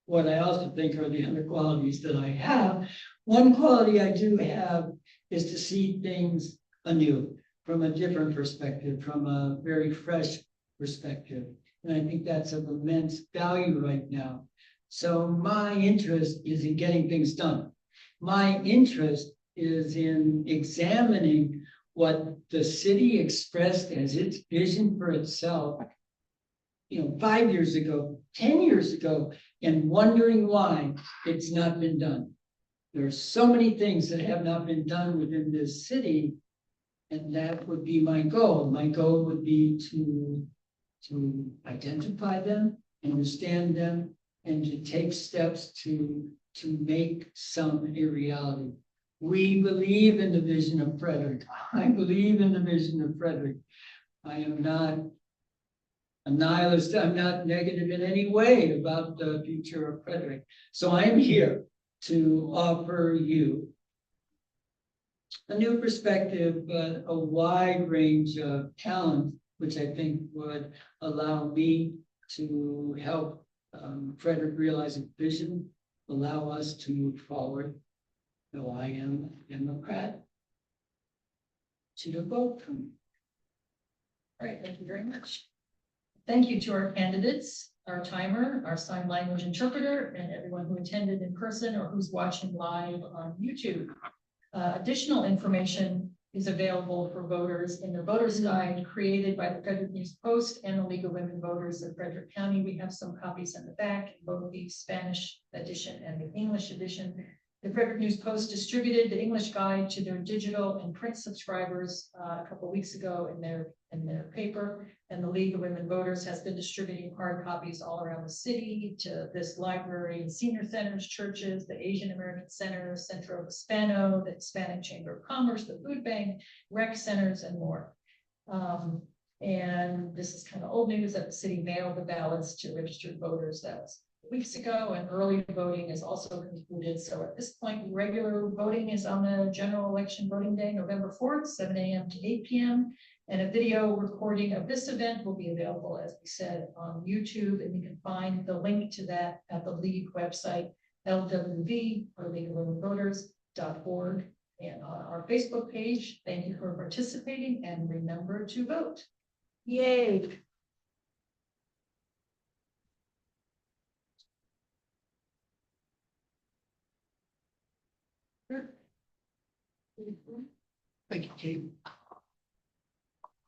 what I also think are the other qualities that I have. One quality I do have is to see things anew, from a different perspective, from a very fresh perspective. And I think that's of immense value right now. So my interest is in getting things done. My interest is in examining what the city expressed as its vision for itself, 5 years ago, 10 years ago, and wondering why it's not been done. There are so many things that have not been done within this city, and that would be my goal. My goal would be to identify them, understand them, and to take steps to make some a reality. We believe in the vision of Frederick. I believe in the vision of Frederick. I am not a nihilist. I'm not negative in any way about the future of Frederick. So I'm here to offer you a new perspective, but a wide range of talent, which I think would allow me to help Frederick realize a vision, allow us to move forward. Though I am a Democrat, to vote for me. All right, thank you very much. Thank you to our candidates, our timer, our sign language interpreter, and everyone who attended in person or who's watching live on YouTube. Additional information is available for voters in the voter's guide created by the Frederick News Post and the League of Women Voters of Frederick County. We have some copies in the back, both the Spanish edition and the English edition. The Frederick News Post distributed the English guide to their digital and print subscribers a couple of weeks ago in their paper. And the League of Women Voters has been distributing hard copies all around the city to this library and senior centers, churches, the Asian American Center, Centro Hispano, the Hispanic Chamber of Commerce, the food bank, rec centers, and more. And this is kind of old news that the city mailed the ballots to registered voters. That was weeks ago, and early voting is also concluded. So at this point, regular voting is on the general election voting day, November 4th, 7 a.m. to 8 p.m. And a video recording of this event will be available, as we said, on YouTube. And you can find the link to that at the League website, LWV, or LeagueOfWomenVoters.org, and on our Facebook page. Thank you for participating, and remember to vote. Yay. Thank you, Kate.